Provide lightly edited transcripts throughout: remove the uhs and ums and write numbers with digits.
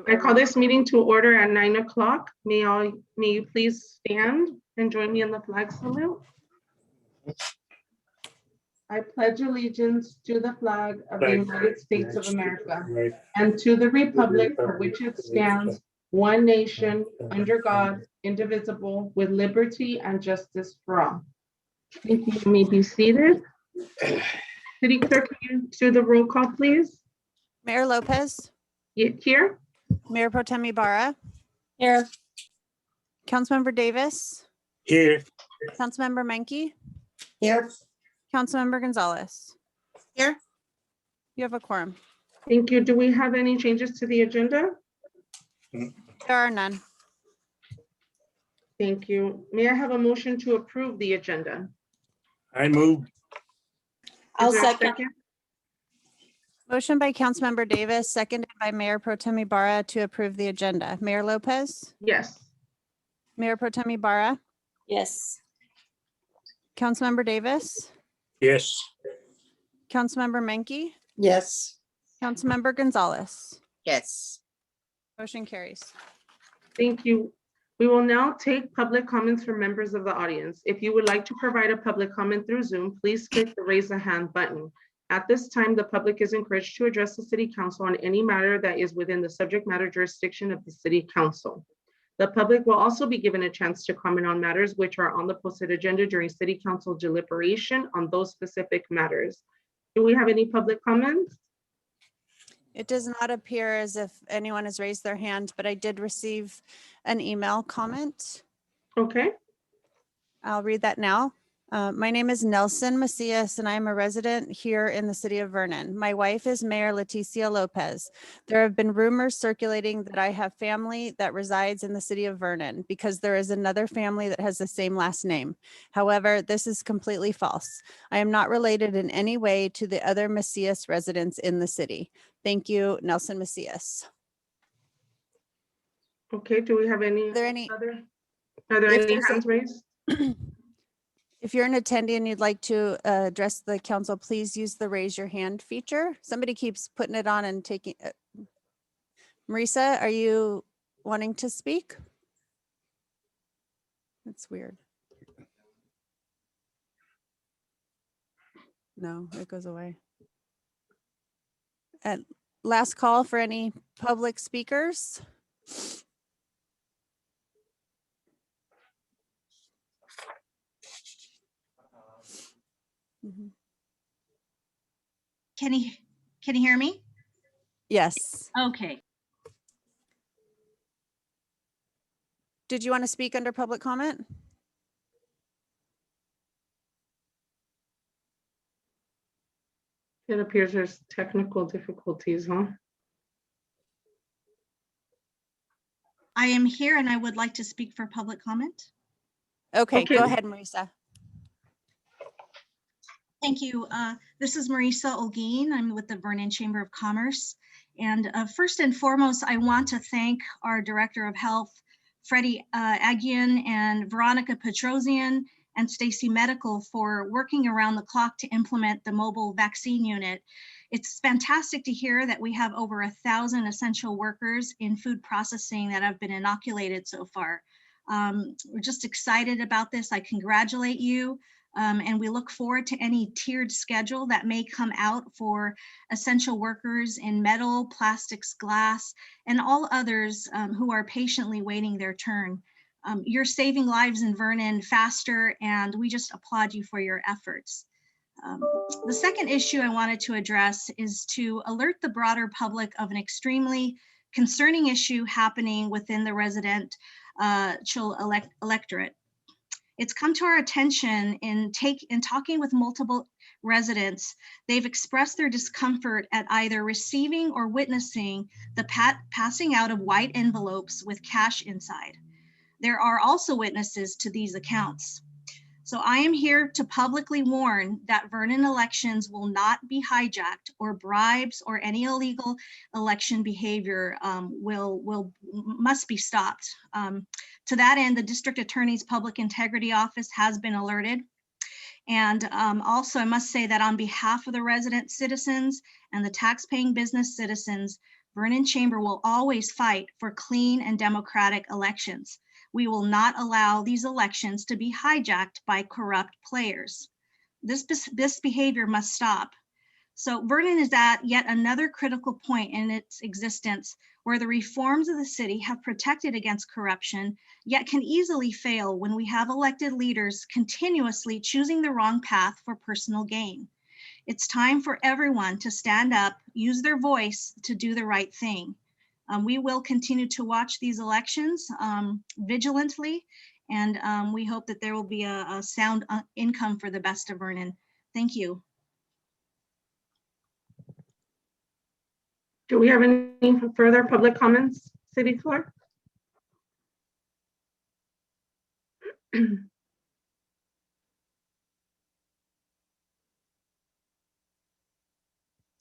I call this meeting to order at 9 o'clock. May you please stand and join me in the flag salute. I pledge allegiance to the flag of the United States of America and to the republic for which it stands, one nation, under God, indivisible, with liberty and justice for all. Thank you. You may be seated. City Clerk, can you do the roll call, please? Mayor Lopez, Here. Mayor Pro Tem Ibarra, Here. Councilmember Davis, Here. Councilmember Menke, Here. Councilmember Gonzalez. Here. You have a quorum. Thank you. Do we have any changes to the agenda? There are none. Thank you. May I have a motion to approve the agenda? I move. I'll Is there a second. Motion by Councilmember Davis, seconded by Mayor Pro Tem Ibarra to approve the agenda. Mayor Lopez, Yes. Mayor Pro Tem Ibarra, Yes. Councilmember Davis, Yes. Councilmember Menke, Yes. Councilmember Gonzalez. Yes. Motion carries. Thank you. We will now take public comments from members of the audience. If you would like to provide a public comment through Zoom, please click the raise a hand button. At this time, the public is encouraged to address the City Council on any matter that is within the subject matter jurisdiction of the City Council. The public will also be given a chance to comment on matters which are on the posted agenda during City Council deliberation on those specific matters. Do we have any public comments? It does not appear as if anyone has raised their hand, but I did receive an email comment. Okay. I'll read that now. My name is Nelson Macias, and I'm a resident here in the city of Vernon. My wife is Mayor Leticia Lopez. There have been rumors circulating that I have family that resides in the city of Vernon because there is another family that has the same last name. However, this is completely false. I am not related in any way to the other Macias residents in the city. Thank you, Nelson Macias. Okay, do we have any Are there any? other? Are there If any there's a- hands raised? If you're an attendee and you'd like to address the council, please use the raise your hand feature. Somebody keeps putting it on and taking. Marisa, are you wanting to speak? That's weird. No, it goes away. And last call for any public speakers. Mhm. Can you hear me? Yes. Okay. Did you want to speak under public comment? It appears there's technical difficulties, huh? I am here and I would like to speak for public comment. Okay, go Okay. ahead, Marisa. Thank you. This is Marisa Olguin. I'm with the Vernon Chamber of Commerce. And first and foremost, I want to thank our Director of Health, Freddie Agian, and Veronica Petrosian, and Stacy Medical for working around the clock to implement the mobile vaccine unit. It's fantastic to hear that we have over 1,000 essential workers in food processing that have been inoculated so far. We're just excited about this. I congratulate you. And we look forward to any tiered schedule that may come out for essential workers in metal, plastics, glass, and all others who are patiently waiting their turn. You're saving lives in Vernon faster, and we just applaud you for your efforts. The second issue I wanted to address is to alert the broader public of an extremely concerning issue happening within the residential electorate. It's come to our attention in talking with multiple residents. They've expressed their discomfort at either receiving or witnessing the passing out of white envelopes with cash inside. There are also witnesses to these accounts. So I am here to publicly warn that Vernon elections will not be hijacked, or bribes or any illegal election behavior must be stopped. To that end, the District Attorney's Public Integrity Office has been alerted. And also I must say that on behalf of the resident citizens and the tax-paying business citizens, Vernon Chamber will always fight for clean and democratic elections. We will not allow these elections to be hijacked by corrupt players. This behavior must stop. So Vernon is at yet another critical point in its existence where the reforms of the city have protected against corruption, yet can easily fail when we have elected leaders continuously choosing the wrong path for personal gain. It's time for everyone to stand up, use their voice to do the right thing. We will continue to watch these elections vigilantly, and we hope that there will be a sound income for the best of Vernon. Thank you. Do we have any further public comments, City Clerk?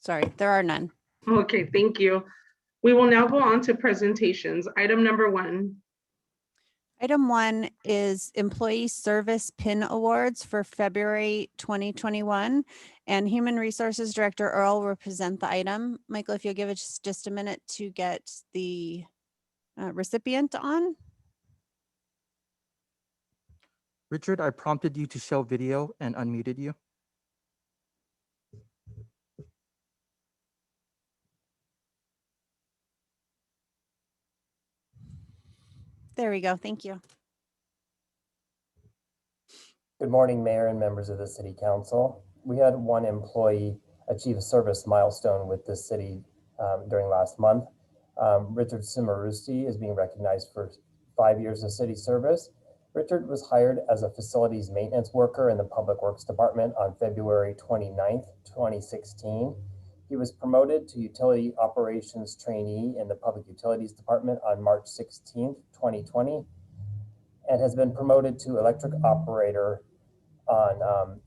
Sorry, there are none. Okay, thank you. We will now go on to presentations. Item number 1. Item 1 is Employee Service PIN Awards for February 2021. And Human Resources Director Earl will present the item. Michael, if you'll give us just a minute to get the recipient on. Richard, I prompted you to show video and unmuted you. There we go. Thank you. Good morning, Mayor and members of the City Council. We had one employee achieve a service milestone with the city during last month. Richard Simarusti is being recognized for 5 years of city service. Richard was hired as a facilities maintenance worker in the Public Works Department on February 29th, 2016. He was promoted to utility operations trainee in the Public Utilities Department on March 16th, 2020, and has been promoted to electric operator on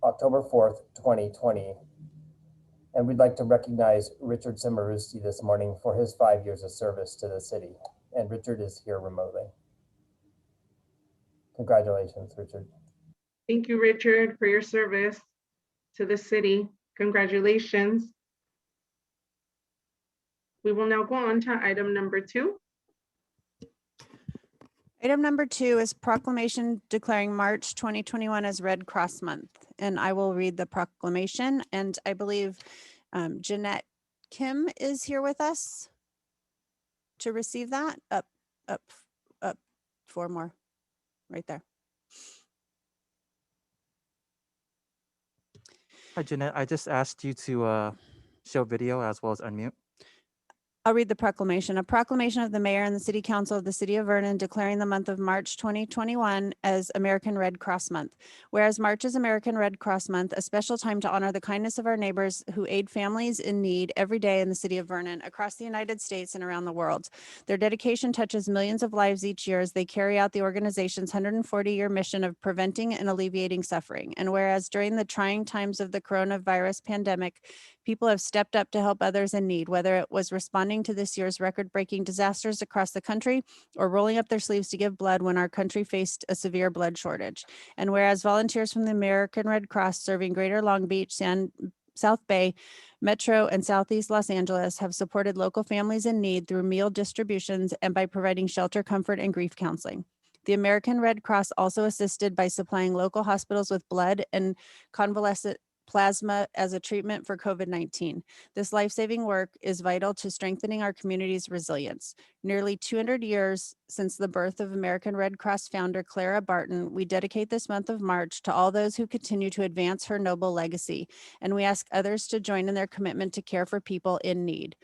October 4th, 2020. And we'd like to recognize Richard Simarusti this morning for his 5 years of service to the city. And Richard is here remotely. Congratulations, Richard. Thank you, Richard, for your service to the city. Congratulations. We will now go on to item number 2. Item number 2 is proclamation declaring March 2021 as Red Cross Month. And I will read the proclamation. And I believe Jeanette Kim is here with us to receive that. Up, 4 more, right there. Hi, Jeanette. I just asked you to show video as well as unmute. I'll read the proclamation. A proclamation of the mayor and the city council of the city of Vernon declaring the month of March 2021 as American Red Cross Month. Whereas March is American Red Cross Month, a special time to honor the kindness of our neighbors who aid families in need every day in the city of Vernon, across the United States and around the world. Their dedication touches millions of lives each year as they carry out the organization's 140-year mission of preventing and alleviating suffering. And whereas during the trying times of the coronavirus pandemic, people have stepped up to help others in need, whether it was responding to this year's record-breaking disasters across the country or rolling up their sleeves to give blood when our country faced a severe blood shortage. And whereas volunteers from the American Red Cross serving Greater Long Beach, South Bay, Metro, and Southeast Los Angeles have supported local families in need through meal distributions and by providing shelter, comfort, and grief counseling. The American Red Cross also assisted by supplying local hospitals with blood and convalescent plasma as a treatment for COVID-19. This life-saving work is vital to strengthening our community's resilience. Nearly 200 years since the birth of American Red Cross founder Clara Barton, we dedicate this month of March to all those who continue to advance her noble legacy, and we ask others to join in their commitment to care for people in need.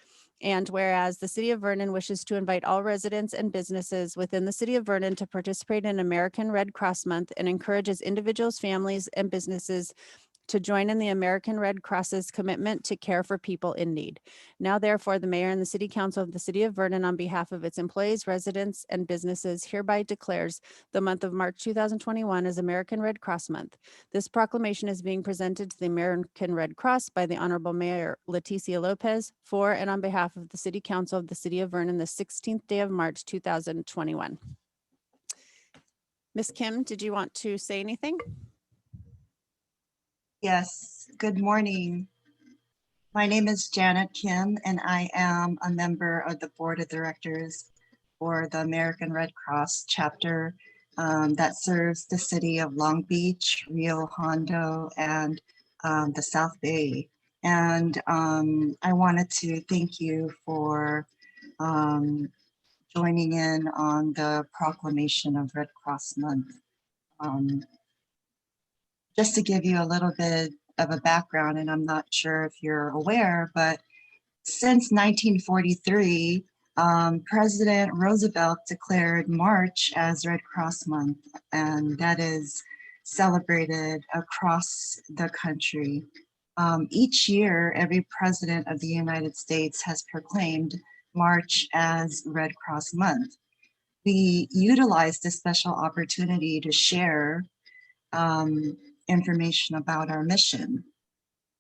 And whereas the city of Vernon wishes to invite all residents and businesses within the city of Vernon to participate in American Red Cross Month and encourages individuals, families, and businesses to join in the American Red Cross's commitment to care for people in need. Now, therefore, the mayor and the city council of the city of Vernon, on behalf of its employees, residents, and businesses, hereby declares the month of March 2021 as American Red Cross Month. This proclamation is being presented to the American Red Cross by the Honorable Mayor Leticia Lopez for and on behalf of the city council of the city of Vernon, the 16th day of March 2021. Ms. Kim, did you want to say anything? Yes, good morning. My name is Janet Kim, and I am a member of the Board of Directors for the American Red Cross chapter that serves the city of Long Beach, Rio Hondo, and the South Bay. And I wanted to thank you for joining in on the proclamation of Red Cross Month. Just to give you a little bit of a background, and I'm not sure if you're aware, but since 1943, President Roosevelt declared March as Red Cross Month, and that is celebrated across the country. Each year, every president of the United States has proclaimed March as Red Cross Month. We utilize this special opportunity to share information about our mission.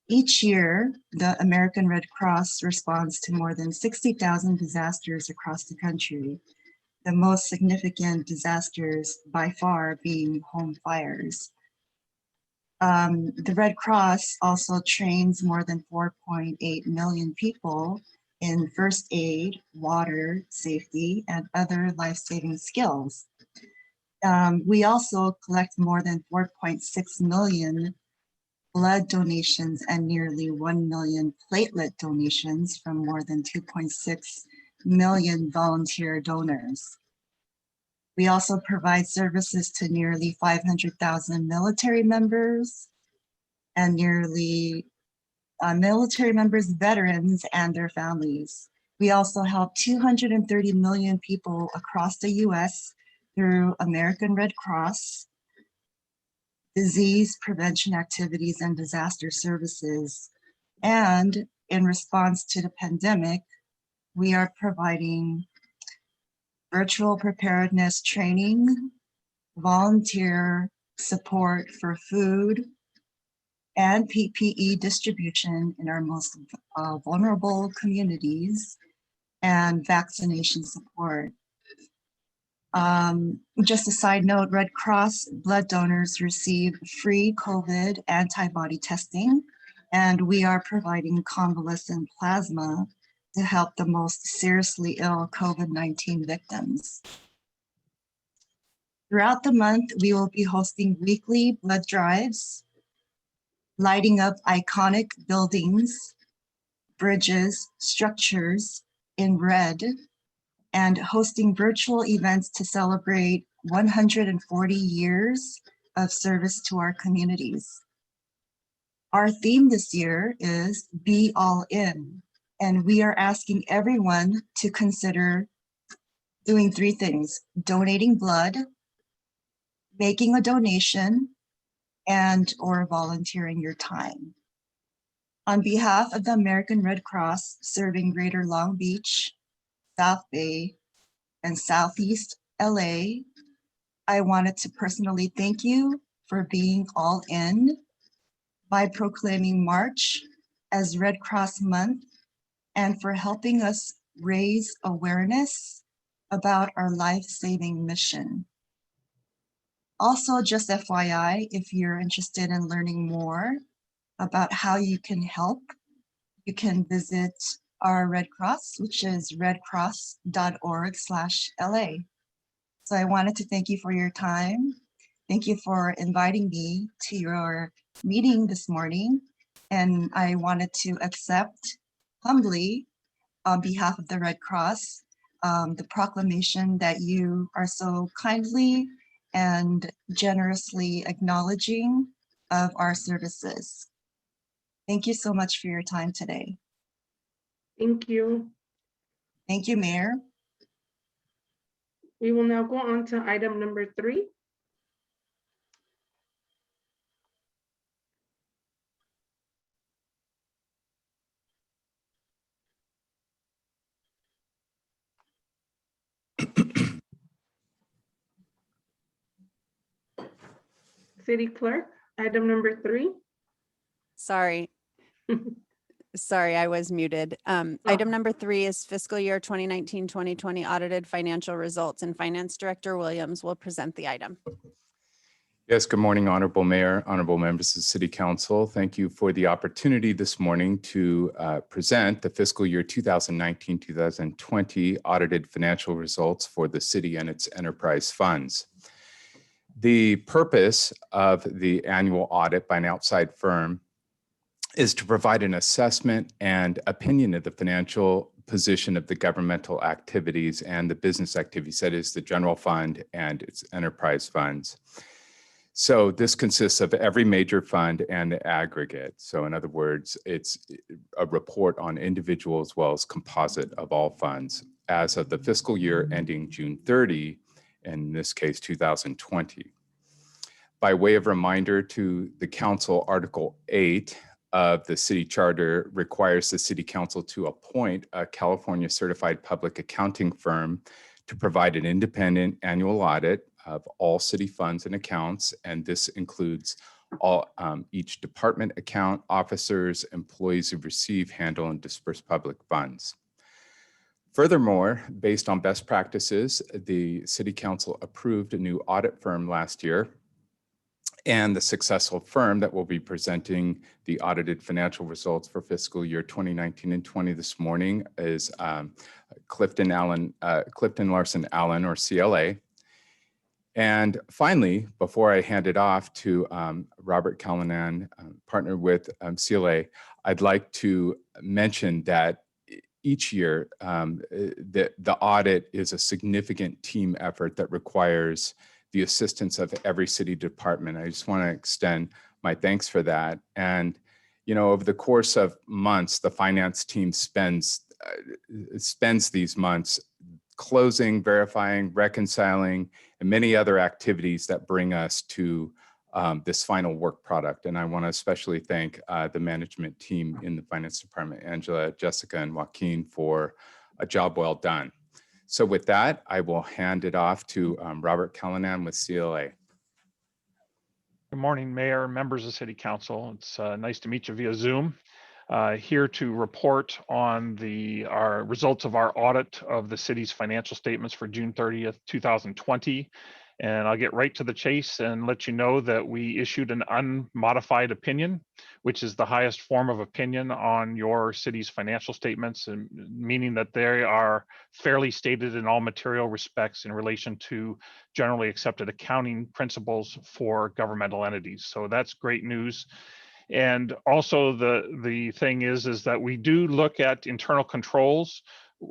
Each year, the American Red Cross responds to more than 60,000 disasters across the country, the most significant disasters by far being home fires. The Red Cross also trains more than 4.8 million people in first aid, water, safety, and other life-saving skills. We also collect more than 4.6 million blood donations and nearly 1 million platelet donations from more than 2.6 million volunteer donors. We also provide services to nearly 500,000 military members and nearly military members, veterans, and their families. We also help 230 million people across the US through American Red Cross, disease prevention activities, and disaster services. And in response to the pandemic, we are providing virtual preparedness training, volunteer support for food, and PPE distribution in our most vulnerable communities, and vaccination support. Just a side note, Red Cross blood donors receive free COVID antibody testing, and we are providing convalescent plasma to help the most seriously ill COVID-19 victims. Throughout the month, we will be hosting weekly blood drives, lighting up iconic buildings, bridges, structures in red, and hosting virtual events to celebrate 140 years of service to our communities. Our theme this year is Be All In, and we are asking everyone to consider doing 3 things: donating blood, making a donation, and or volunteering your time. On behalf of the American Red Cross serving Greater Long Beach, South Bay, and Southeast LA, I wanted to personally thank you for being all in by proclaiming March as Red Cross Month and for helping us raise awareness about our life-saving mission. Also, just FYI, if you're interested in learning more about how you can help, you can visit our Red Cross, which is redcross.org/LA. So I wanted to thank you for your time. Thank you for inviting me to your meeting this morning. And I wanted to accept humbly on behalf of the Red Cross, the proclamation that you are so kindly and generously acknowledging of our services. Thank you so much for your time today. Thank you. Thank you, Mayor. We will now go on to item number 3. City Clerk, item number 3. Sorry. Sorry, I was muted. Item number 3 is fiscal year 2019-2020 audited financial results, and Finance Director Williams will present the item. Yes, good morning, Honorable Mayor, honorable members of the City Council. Thank you for the opportunity this morning to present the fiscal year 2019-2020 audited financial results for the city and its enterprise funds. The purpose of the annual audit by an outside firm is to provide an assessment and opinion of the financial position of the governmental activities and the business activities, that is the general fund and its enterprise funds. So this consists of every major fund and the aggregate. So in other words, it's a report on individual as well as composite of all funds as of the fiscal year ending June 30, in this case, 2020. By way of reminder to the council, Article 8 of the city charter requires the city council to appoint a California certified public accounting firm to provide an independent annual audit of all city funds and accounts, and this includes all each department account, officers, employees who receive, handle, and disperse public funds. Furthermore, based on best practices, the City Council approved a new audit firm last year, and the successful firm that will be presenting the audited financial results for fiscal year 2019 and 20 this morning is Clifton Larson Allen, or CLA. And finally, before I hand it off to Robert Callanan, partner with CLA, I'd like to mention that each year the audit is a significant team effort that requires the assistance of every city department. I just want to extend my thanks for that. And, you know, over the course of months, the finance team spends these months closing, verifying, reconciling, and many other activities that bring us to this final work product. And I want to especially thank the management team in the finance department, Angela, Jessica, and Joaquin, for a job well done. So with that, I will hand it off to Robert Callanan with CLA. Good morning, Mayor, members of City Council. It's nice to meet you via Zoom. Here to report on our results of our audit of the city's financial statements for June 30th, 2020. And I'll get right to the chase and let you know that we issued an unmodified opinion, which is the highest form of opinion on your city's financial statements, and meaning that they are fairly stated in all material respects in relation to generally accepted accounting principles for governmental entities. So that's great news. And also the thing is that we do look at internal controls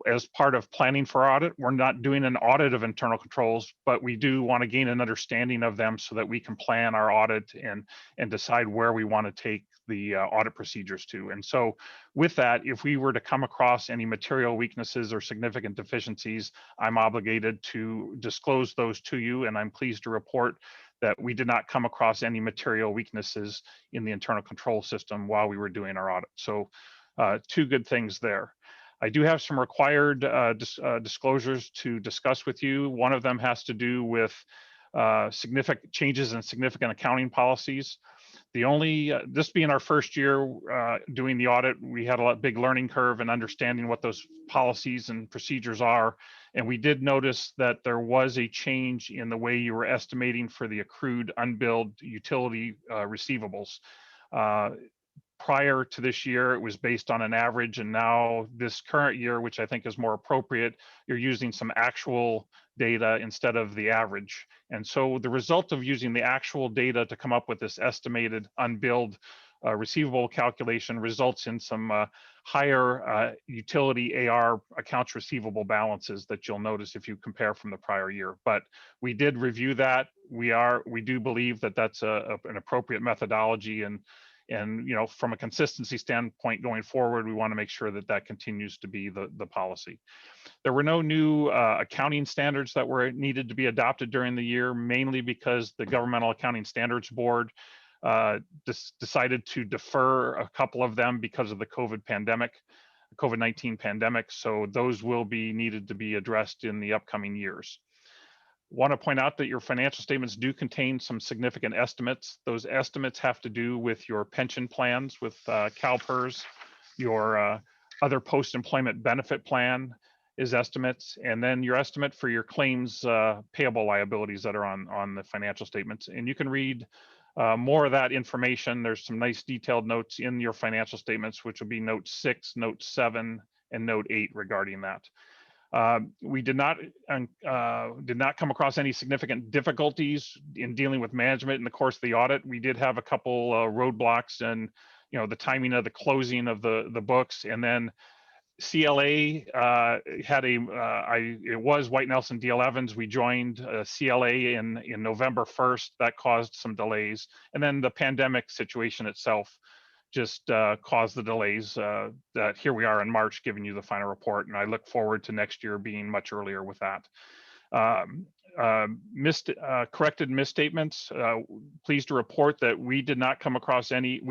as part of planning for audit. We're not doing an audit of internal controls, but we do want to gain an understanding of them so that we can plan our audit and decide where we want to take the audit procedures to. And so with that, if we were to come across any material weaknesses or significant deficiencies, I'm obligated to disclose those to you. And I'm pleased to report that we did not come across any material weaknesses in the internal control system while we were doing our audit. So two good things there. I do have some required disclosures to discuss with you. One of them has to do with significant changes in significant accounting policies. This being our first year doing the audit, we had a big learning curve and understanding what those policies and procedures are. And we did notice that there was a change in the way you were estimating for the accrued unbilled utility receivables. Prior to this year, it was based on an average, and now this current year, which I think is more appropriate, you're using some actual data instead of the average. And so the result of using the actual data to come up with this estimated unbilled receivable calculation results in some higher utility AR accounts receivable balances that you'll notice if you compare from the prior year. But we did review that. We do believe that that's an appropriate methodology, and you know, from a consistency standpoint going forward, we want to make sure that that continues to be the policy. There were no new accounting standards that were needed to be adopted during the year, mainly because the Governmental Accounting Standards Board decided to defer a couple of them because of the COVID-19 pandemic. So those will be needed to be addressed in the upcoming years. Want to point out that your financial statements do contain some significant estimates. Those estimates have to do with your pension plans with CalPERS, your other post-employment benefit plan, is estimates, and then your estimate for your claims payable liabilities that are on the financial statements. And you can read more of that information. There's some nice detailed notes in your financial statements, which will be note 6, note 7, and note 8 regarding that. We did not come across any significant difficulties in dealing with management in the course of the audit. We did have a couple roadblocks, and the timing of the closing of the books, and then CLA had it was White Nelson DL Evans. We joined CLA in November 1st. That caused some delays, and then the pandemic situation itself just caused the delays. That here we are in March giving you the final report, and I look forward to next year being much earlier with that. Corrected misstatements. Pleased to report that we did not propose any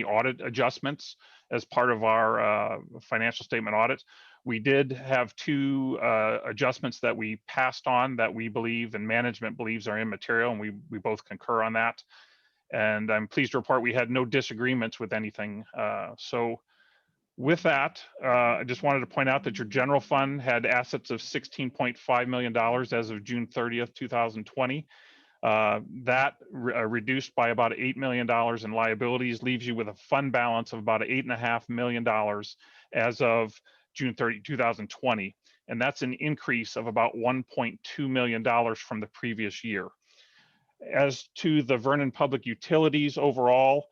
audit adjustments as part of our financial statement audit. We did have 2 adjustments that we passed on that we believe and management believes are immaterial, and we both concur on that. And I'm pleased to report we had no disagreements with anything. So with that, I just wanted to point out that your general fund had assets of $16.5 million as of June 30th, 2020. That reduced by about $8 million in liabilities, leaves you with a fund balance of about $8.5 million as of June 30, 2020. And that's an increase of about $1.2 million from the previous year. As to the Vernon Public Utilities overall,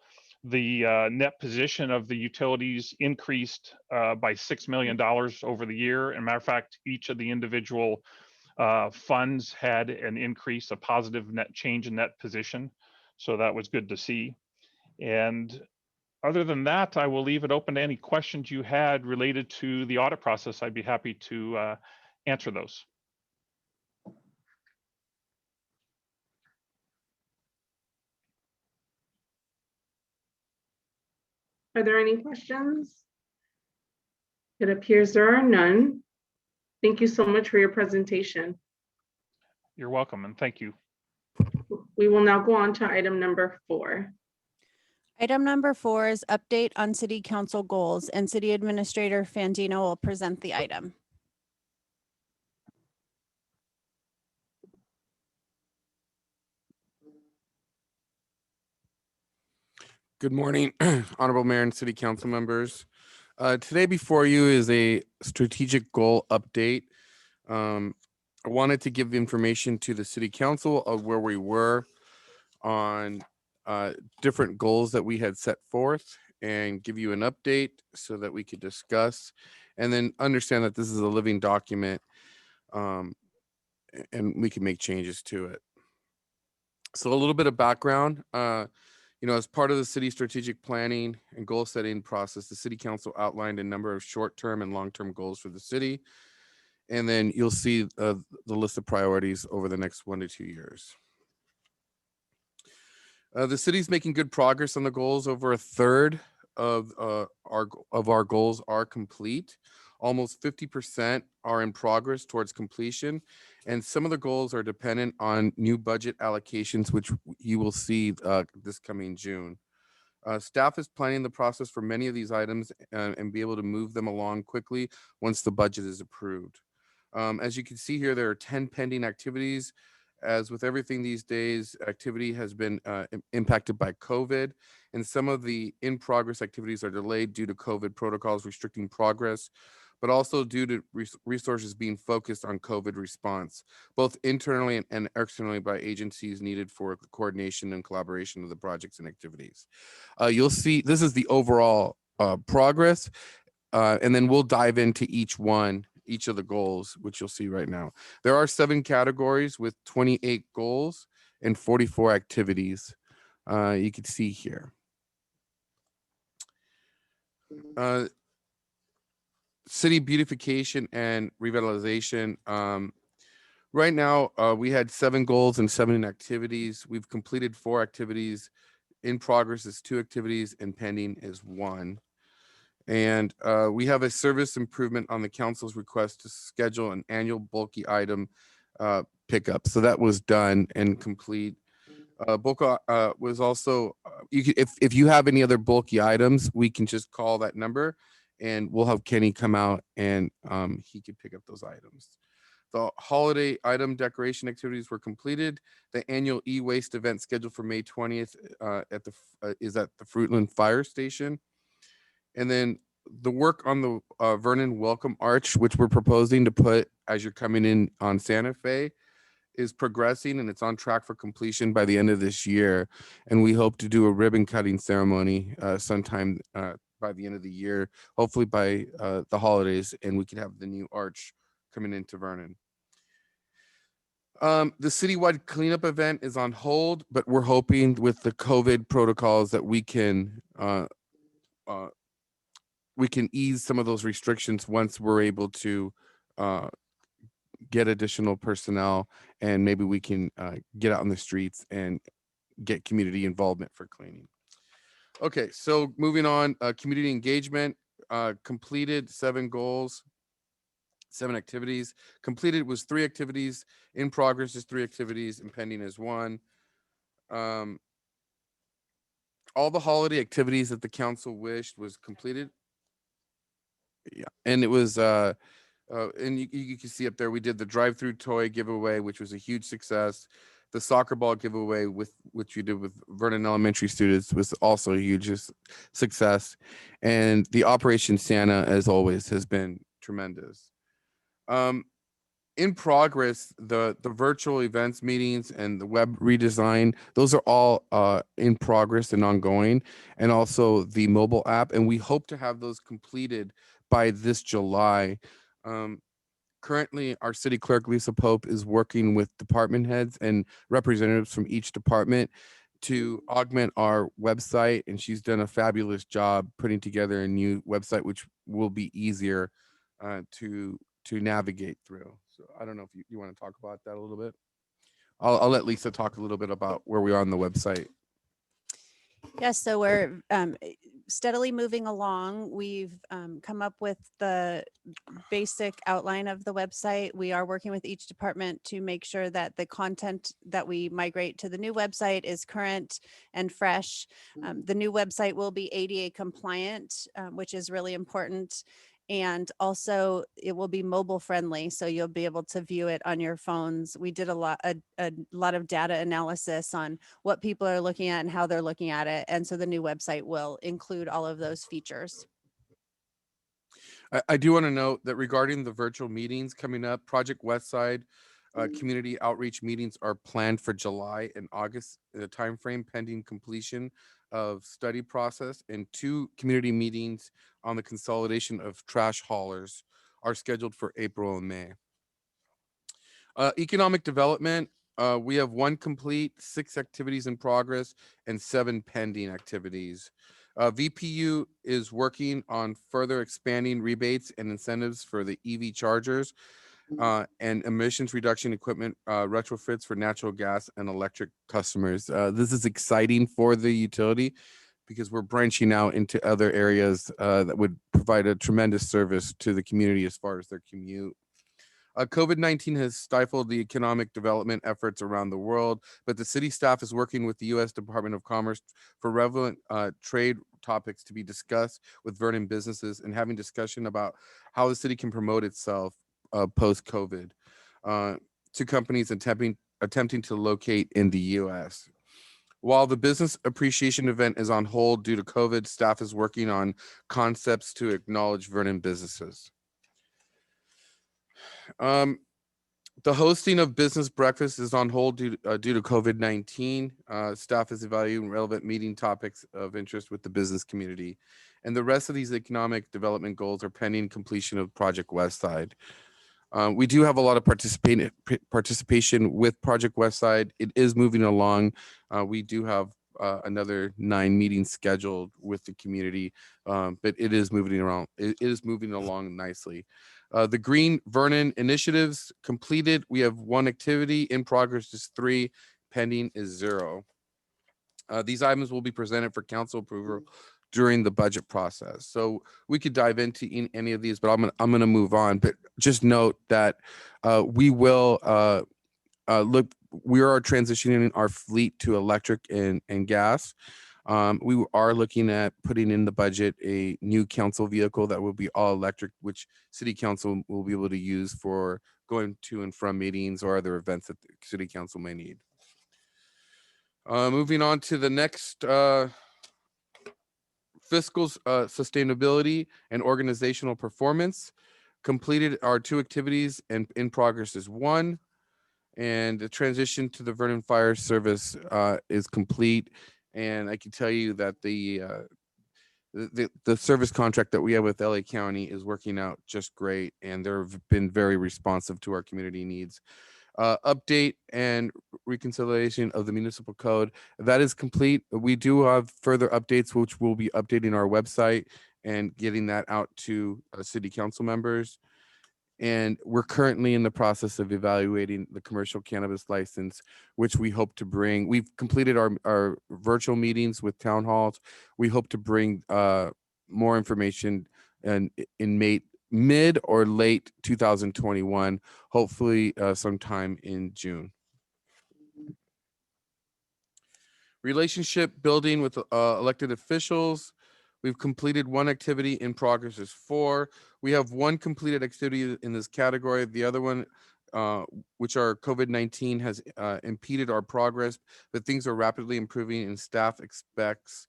the net position of the utilities increased by $6 million over the year. And matter of fact, each of the individual funds had an increase, a positive net change in net position. So that was good to see. And other than that, I will leave it open to any questions you had related to the audit process. I'd be happy to answer those. Are there any questions? It appears there are none. Thank you so much for your presentation. You're welcome, and thank you. We will now go on to item number 4. Item number 4 is update on city council goals, and City Administrator Fandino will present the item. Good morning, Honorable Mayor and City Council members. Today before you is a strategic goal update. I wanted to give information to the City Council of where we were on different goals that we had set forth, and give you an update so that we could discuss, and then understand that this is a living document, and we can make changes to it. So a little bit of background. As part of the city strategic planning and goal setting process, the City Council outlined a number of short-term and long-term goals for the city. And then you'll see the list of priorities over the next 1 to 2 years. The city's making good progress on the goals. Over a third of our goals are complete. Almost 50% are in progress towards completion. And some of the goals are dependent on new budget allocations, which you will see this coming June. Staff is planning the process for many of these items and be able to move them along quickly once the budget is approved. As you can see here, there are 10 pending activities. As with everything these days, activity has been impacted by COVID, and some of the in-progress activities are delayed due to COVID protocols restricting progress, but also due to resources being focused on COVID response, both internally and externally by agencies needed for the coordination and collaboration of the projects and activities. You'll see this is the overall progress, and then we'll dive into each of the goals, which you'll see right now. There are 7 categories with 28 goals and 44 activities. You can see here. City beautification and revitalization. Right now, we had 7 goals and 7 activities. We've completed 4 activities. In progress is 2 activities, and pending is 1. And we have a service improvement on the council's request to schedule an annual bulky item pickup. So that was done and complete. Bulk was also, if you have any other bulky items, we can just call that number and we'll have Kenny come out and he could pick up those items. The holiday item decoration activities were completed. The annual e-waste event scheduled for May 20th is at the Fruitland Fire Station. And then the work on the Vernon Welcome Arch, which we're proposing to put as you're coming in on Santa Fe, is progressing and it's on track for completion by the end of this year. And we hope to do a ribbon cutting ceremony sometime by the end of the year, hopefully by the holidays, and we can have the new arch coming into Vernon. The citywide cleanup event is on hold, but we're hoping with the COVID protocols that we can ease some of those restrictions once we're able to get additional personnel, and maybe we can get out on the streets and get community involvement for cleaning. Okay, so moving on, community engagement, completed 7 goals, 7 activities. Completed was 3 activities, in progress is 3 activities, and pending is 1. All the holiday activities that the council wished was completed. Yeah, and it was and you can see up there, we did the drive-through toy giveaway, which was a huge success. The soccer ball giveaway, which we did with Vernon Elementary students, was also a huge success. And the Operation Santa, as always, has been tremendous. In progress, the virtual events meetings and the web redesign, those are all in progress and ongoing, and also the mobile app. And we hope to have those completed by this July. Currently, our city clerk, Lisa Pope, is working with department heads and representatives from each department to augment our website. And she's done a fabulous job putting together a new website, which will be easier to navigate through. So I don't know if you want to talk about that a little bit. I'll let Lisa talk a little bit about where we are on the website. Yes, so we're steadily moving along. We've come up with the basic outline of the website. We are working with each department to make sure that the content that we migrate to the new website is current and fresh. The new website will be ADA compliant, which is really important. And also it will be mobile friendly, so you'll be able to view it on your phones. We did a lot of data analysis on what people are looking at and how they're looking at it. And so the new website will include all of those features. I do want to note that regarding the virtual meetings coming up, Project Westside community outreach meetings are planned for July and August, the timeframe pending completion of study process, and 2 community meetings on the consolidation of trash haulers are scheduled for April and May. Economic development, we have 1 complete, 6 activities in progress, and 7 pending activities. VPU is working on further expanding rebates and incentives for the EV chargers and emissions reduction equipment retrofits for natural gas and electric customers. This is exciting for the utility because we're branching out into other areas that would provide a tremendous service to the community as far as their commute. COVID-19 has stifled the economic development efforts around the world, but the city staff is working with the U.S. Department of Commerce for relevant trade topics to be discussed with Vernon businesses and having discussion about how the city can promote itself post-COVID to companies attempting to locate in the U.S. While the business appreciation event is on hold due to COVID, staff is working on concepts to acknowledge Vernon businesses. The hosting of business breakfast is on hold due to COVID-19. Staff is evaluating relevant meeting topics of interest with the business community. And the rest of these economic development goals are pending completion of Project Westside. We do have a lot of participation with Project Westside. It is moving along. We do have another 9 meetings scheduled with the community, but it is moving around. It is moving along nicely. The Green Vernon initiatives completed. We have 1 activity in progress, is 3, pending is 0. These items will be presented for council approval during the budget process. So we could dive into any of these, but I'm gonna move on. But just note that we will we are transitioning our fleet to electric and gas. We are looking at putting in the budget a new council vehicle that will be all electric, which city council will be able to use for going to and from meetings or other events that the city council may need. Moving on to the next fiscal sustainability and organizational performance. Completed our 2 activities, and in progress is 1. And the transition to the Vernon Fire Service is complete. And I can tell you that the service contract that we have with LA County is working out just great, and they've been very responsive to our community needs. Update and reconciliation of the municipal code, that is complete. We do have further updates, which we'll be updating our website and getting that out to city council members. And we're currently in the process of evaluating the commercial cannabis license, which we hope to bring. We've completed our virtual meetings with town halls. We hope to bring more information in mid or late 2021, hopefully sometime in June. Relationship building with elected officials. We've completed 1 activity, in progress is 4. We have 1 completed activity in this category. The other one, which our COVID-19 has impeded our progress, but things are rapidly improving and staff expects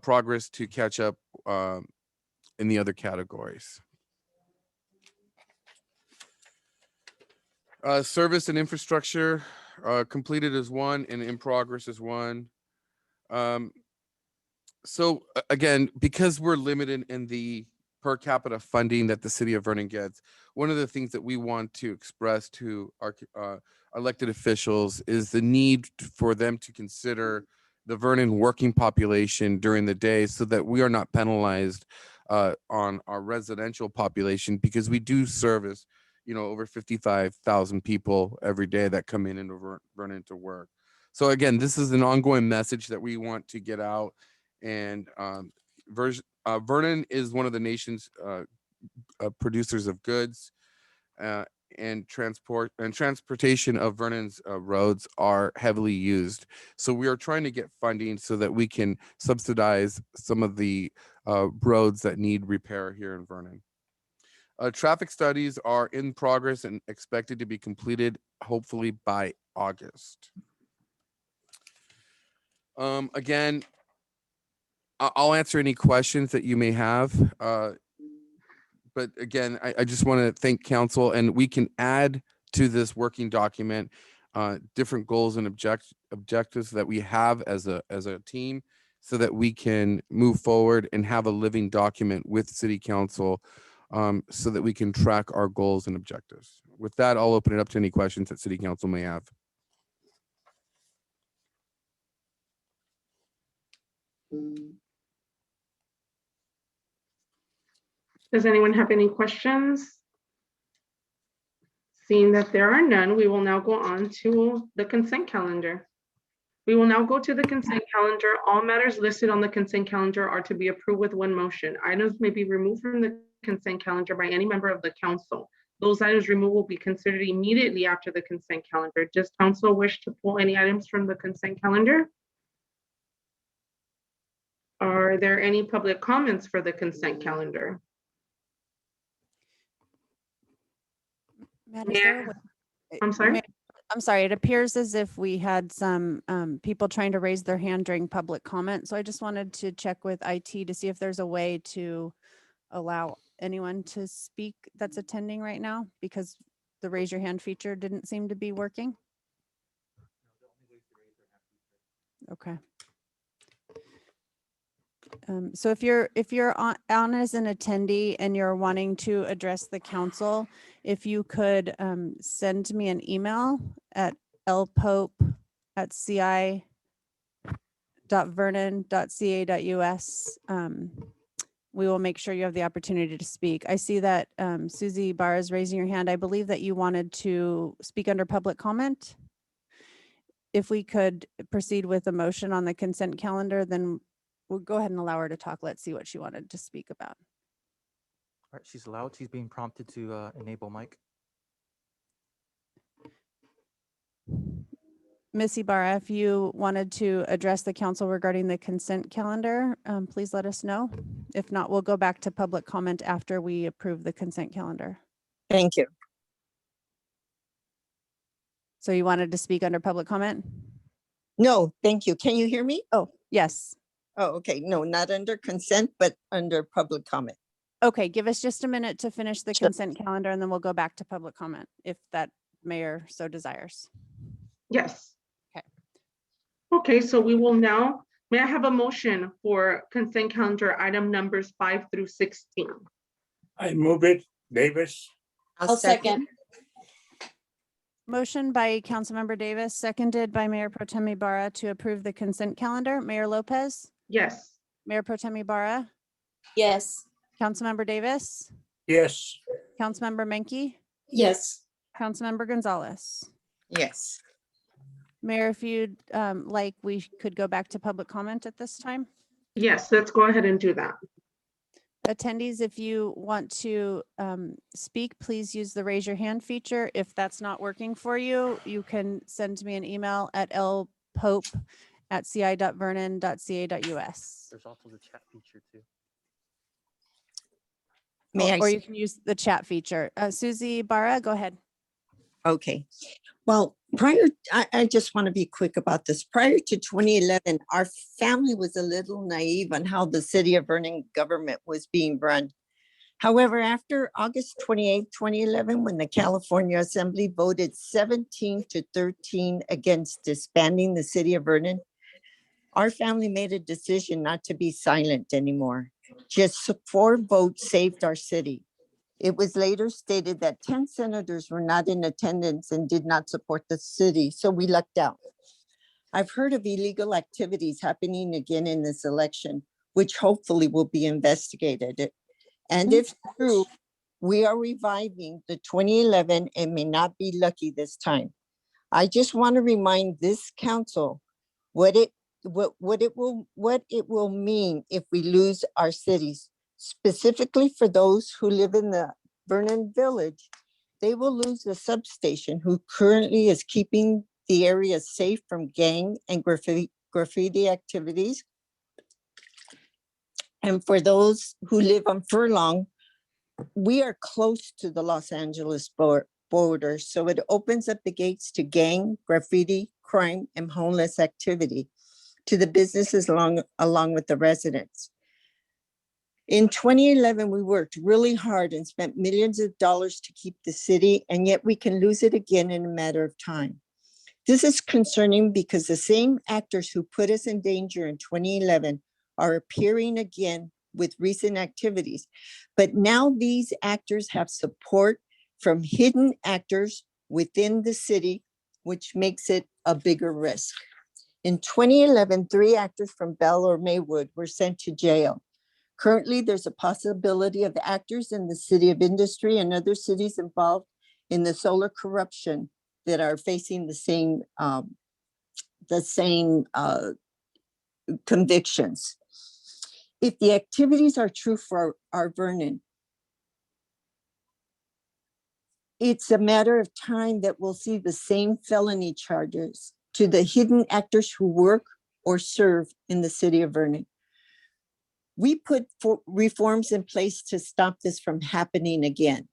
progress to catch up in the other categories. Service and infrastructure, completed as 1 and in progress is 1. So again, because we're limited in the per capita funding that the city of Vernon gets, one of the things that we want to express to our elected officials is the need for them to consider the Vernon working population during the day, so that we are not penalized on our residential population, because we do service, over 55,000 people every day that come in into Vernon to work. So again, this is an ongoing message that we want to get out. And Vernon is one of the nation's producers of goods, and transportation of Vernon's roads are heavily used. So we are trying to get funding so that we can subsidize some of the roads that need repair here in Vernon. Traffic studies are in progress and expected to be completed hopefully by August. Again, I'll answer any questions that you may have. But again, I just want to thank council, and we can add to this working document different goals and objectives that we have as a team, so that we can move forward and have a living document with city council, so that we can track our goals and objectives. With that, I'll open it up to any questions that city council may have. Does anyone have any questions? Seeing that there are none, we will now go on to the consent calendar. We will now go to the consent calendar. All matters listed on the consent calendar are to be approved with 1 motion. Items may be removed from the consent calendar by any member of the council. Those items removed will be considered immediately after the consent calendar. Does council wish to pull any items from the consent calendar? Are there any public comments for the consent calendar? Matt, is there a way- I'm sorry? Matt, I'm sorry, it appears as if we had some people trying to raise their hand during public comment. So I just wanted to check with IT to see if there's a way to allow anyone to speak that's attending right now, because the raise your hand feature didn't seem to be working. Okay. So if you're on as an attendee and you're wanting to address the council, if you could send me an email at lpope@ci.vernon.ca.us, we will make sure you have the opportunity to speak. I see that Susie Barr is raising your hand. I believe that you wanted to speak under public comment. If we could proceed with a motion on the consent calendar, then we'll go ahead and allow her to talk. Let's see what she wanted to speak about. All right, she's allowed. She's being prompted to enable mic. Ms. Ibarra, if you wanted to address the council regarding the consent calendar, please let us know. If not, we'll go back to public comment after we approve the consent calendar. Thank you. So you wanted to speak under public comment? No, thank you. Can you hear me? Oh, yes. Oh, okay. No, not under consent, but under public comment. Okay, give us just a minute to finish the Sure. consent calendar and then we'll go back to public comment if that mayor so desires. Yes. Okay. Okay, so we will now, may I have a motion for consent calendar item numbers 5 through 16? I move it. Davis. I'll second. Motion by Councilmember Davis, seconded by Mayor Pro Tem Ibarra to approve the consent calendar. Mayor Lopez, Yes. Mayor Pro Tem Ibarra, Yes. Councilmember Davis, Yes. Councilmember Menke, Yes. Councilmember Gonzalez. Yes. Mayor, if you'd like, we could go back to public comment at this time. Yes, let's go ahead and do that. Attendees, if you want to speak, please use the raise your hand feature. If that's not working for you, you can send me an email at lpope@ci.vernon.ca.us. There's also the chat feature too. May I? Or you can use the chat feature. Susie Barra, go ahead. Okay. Well, I just want to be quick about this. Prior to 2011, our family was a little naive on how the city of Vernon government was being run. However, after August 28, 2011, when the California Assembly voted 17-13 against disbanding the city of Vernon, our family made a decision not to be silent anymore. Just 4 votes saved our city. It was later stated that 10 senators were not in attendance and did not support the city, so we lucked out. I've heard of illegal activities happening again in this election, which hopefully will be investigated. And if true, we are reviving the 2011 and may not be lucky this time. I just want to remind this council what it will mean if we lose our cities. Specifically for those who live in the Vernon Village, they will lose the substation who currently is keeping the area safe from gang and graffiti activities. And for those who live on Furlong, we are close to the Los Angeles border, so it opens up the gates to gang, graffiti, crime, and homeless activity to the businesses along with the residents. In 2011, we worked really hard and spent millions of dollars to keep the city, and yet we can lose it again in a matter of time. This is concerning because the same actors who put us in danger in 2011 are appearing again with recent activities. But now these actors have support from hidden actors within the city, which makes it a bigger risk. In 2011, 3 actors from Bell or Maywood were sent to jail. Currently, there's a possibility of actors in the city of Industry and other cities involved in the solar corruption that are facing the same convictions. If the activities are true for our Vernon, it's a matter of time that we'll see the same felony charges to the hidden actors who work or serve in the city of Vernon. We put reforms in place to stop this from happening again.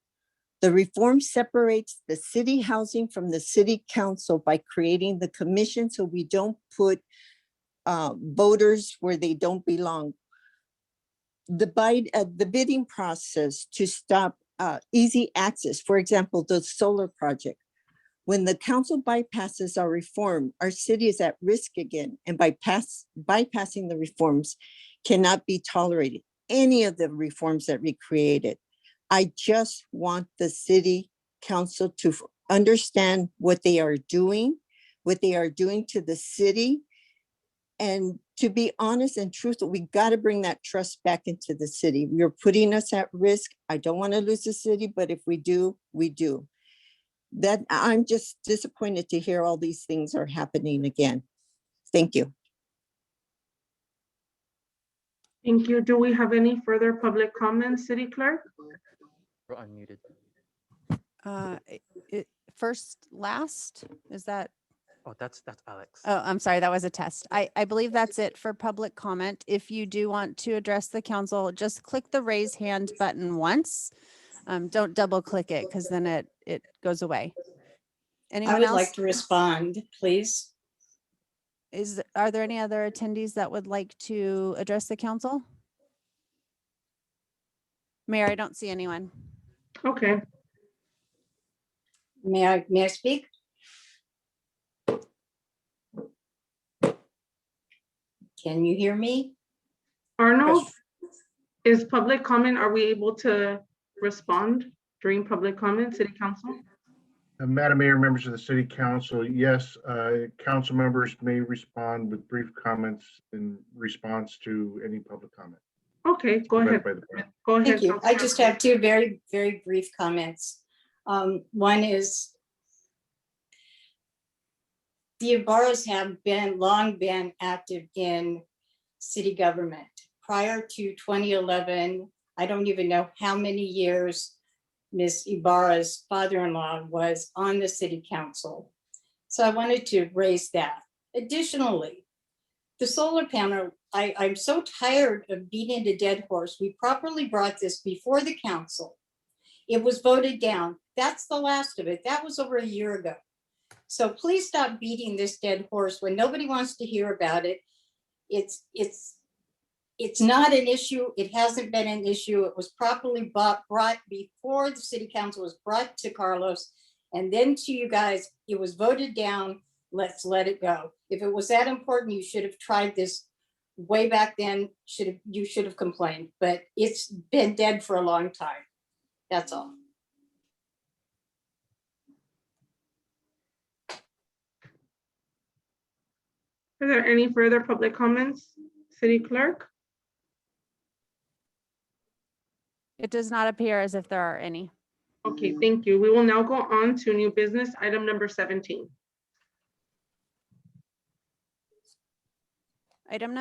The reform separates the city housing from the city council by creating the commission so we don't put voters where they don't belong. The bidding process to stop easy access, for example, the solar project. When the council bypasses our reform, our city is at risk again, and bypassing the reforms cannot be tolerated. Any of the reforms that we created. I just want the city council to understand what they are doing to the city. And to be honest and truthful, we got to bring that trust back into the city. You're putting us at risk. I don't want to lose the city, but if we do, we do. That I'm just disappointed to hear all these things are happening again. Thank you. Thank you. Do we have any further public comments, City Clerk? We're unmuted. First, last, is that? Oh, that's Alex. Oh, I'm sorry, that was a test. I believe that's it for public comment. If you do want to address the council, just click the raise hand button once. Don't double click it because then it goes away. I Anyone would like else? to respond, please. Are there any other attendees that would like to address the council? Mayor, I don't see anyone. Okay, May I speak? Can you hear me? Arnold, is public comment, are we able to respond during public comment, city council? Madam Mayor, members of the City Council, yes, council members may respond with brief comments in response to any public comment. Okay, go provided ahead. by the board. Go ahead. Thank you. I Councilmember. just have two very, very brief comments. One is the Ibarras have long been active in city government. Prior to 2011, I don't even know how many years Ms. Ibarra's father-in-law was on the city council. So I wanted to raise that. Additionally, the solar panel, I'm so tired of beating the dead horse. We properly brought this before the council. It was voted down. That's the last of it. That was over a year ago. So please stop beating this dead horse when nobody wants to hear about it. It's not an issue. It hasn't been an issue. It was properly brought before the city council was brought to Carlos and then to you guys. It was voted down. Let's let it go. If it was that important, you should have tried this way back then. You should have complained, but it's been dead for a long time. That's all. Are there any further public comments, city clerk? It does not appear as if there are any. Okay, thank you. We will now go on to new business, item number 17. Item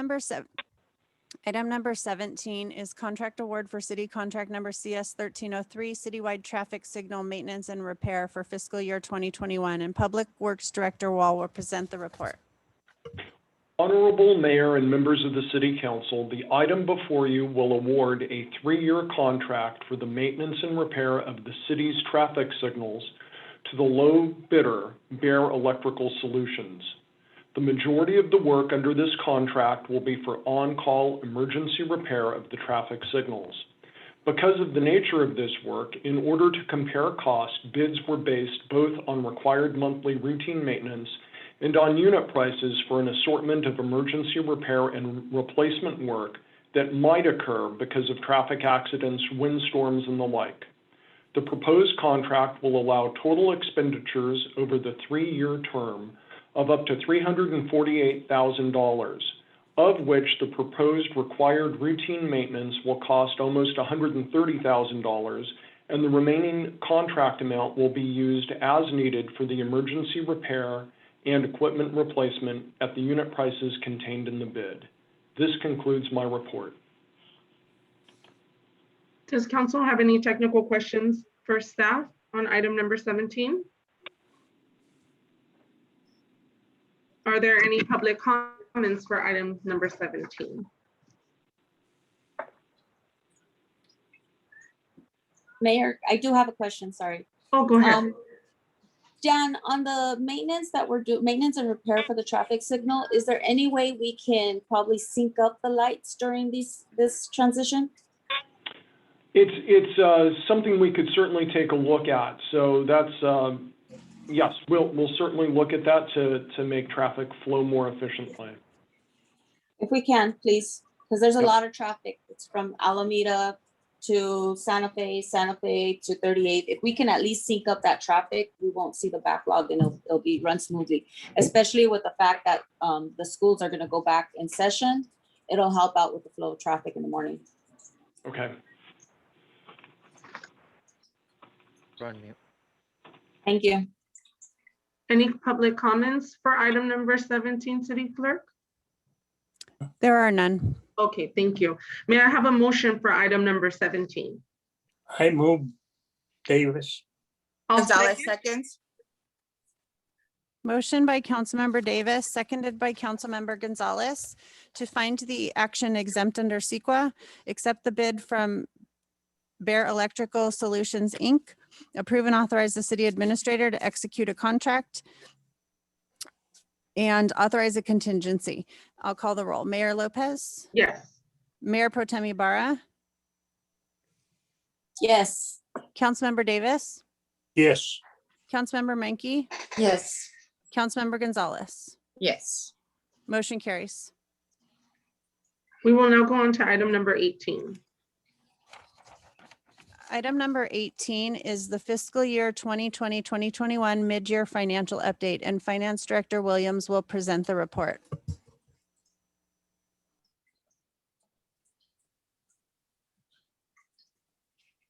number 17 is contract award for city contract number CS 1303, citywide traffic signal maintenance and repair for fiscal year 2021. And Public Works Director Wall will present the report. Honorable Mayor and members of the City Council, the item before you will award a 3-year contract for the maintenance and repair of the city's traffic signals to the low bidder, Bear Electrical Solutions. The majority of the work under this contract will be for on-call emergency repair of the traffic signals. Because of the nature of this work, in order to compare cost, bids were based both on required monthly routine maintenance and on unit prices for an assortment of emergency repair and replacement work that might occur because of traffic accidents, windstorms, and the like. The proposed contract will allow total expenditures over the 3-year term of up to $348,000, of which the proposed required routine maintenance will cost almost $130,000, and the remaining contract amount will be used as needed for the emergency repair and equipment replacement at the unit prices contained in the bid. This concludes my report. Does council have any technical questions for staff on item number 17? Are there any public comments for item number 17? Mayor, I do have a question, sorry. Oh, go ahead. Jan, on the maintenance that we're doing, maintenance and repair for the traffic signal, is there any way we can probably sync up the lights during this transition? It's something we could certainly take a look at. So that's, yes, we'll certainly look at that to make traffic flow more efficiently. If we can, please, because there's a Yep. lot of traffic. It's from Alameda to Santa Fe to 38. If we can at least sync up that traffic, we won't see the backlog and it'll run smoothly, especially with the fact that the schools are gonna go back in session. It'll help out with the flow of traffic in the morning. Okay. Run mute. Thank you. Any public comments for item number 17, city clerk? There are none. Okay, thank you. May I have a motion for item number 17? I move Davis. I'll Gonzalez second. seconds. Motion by Councilmember Davis, seconded by Councilmember Gonzalez to find the action exempt under CEQA, accept the bid from Bear Electrical Solutions, Inc., approve and authorize the city administrator to execute a contract and authorize a contingency. I'll call the roll. Mayor Lopez, Yes. Mayor Pro Tem Ibarra, Yes. Councilmember Davis, Yes. Councilmember Menke, Yes. Councilmember Gonzalez. Yes. Motion carries. We will now go on to item number 18. Item number 18 is the fiscal year 2020-2021 mid-year financial update, and Finance Director Williams will present the report.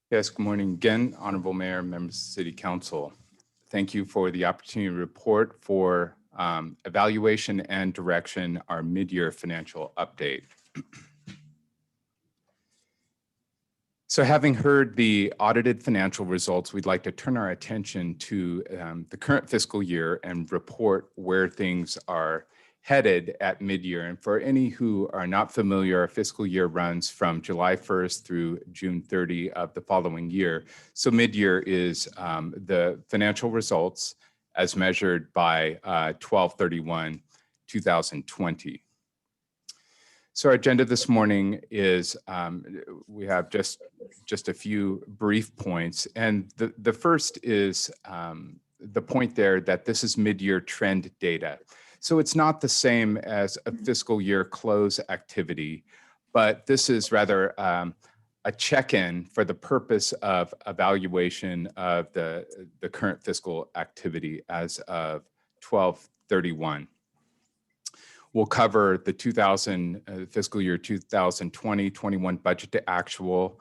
Yes, good morning again, Honorable Mayor, members of the City Council. Thank you for the opportunity to report for evaluation and direction, our mid-year financial update. So having heard the audited financial results, we'd like to turn our attention to the current fiscal year and report where things are headed at mid-year. And for any who are not familiar, our fiscal year runs from July 1st through June 30 of the following year. So mid-year is the financial results as measured by 12/31/2020. So our agenda this morning is we have just a few brief points. And the first is the point there that this is mid-year trend data. So it's not the same as a fiscal year close activity, but this is rather a check-in for the purpose of evaluation of the current fiscal activity as of 12/31. We'll cover the fiscal year 2020-21 budget to actual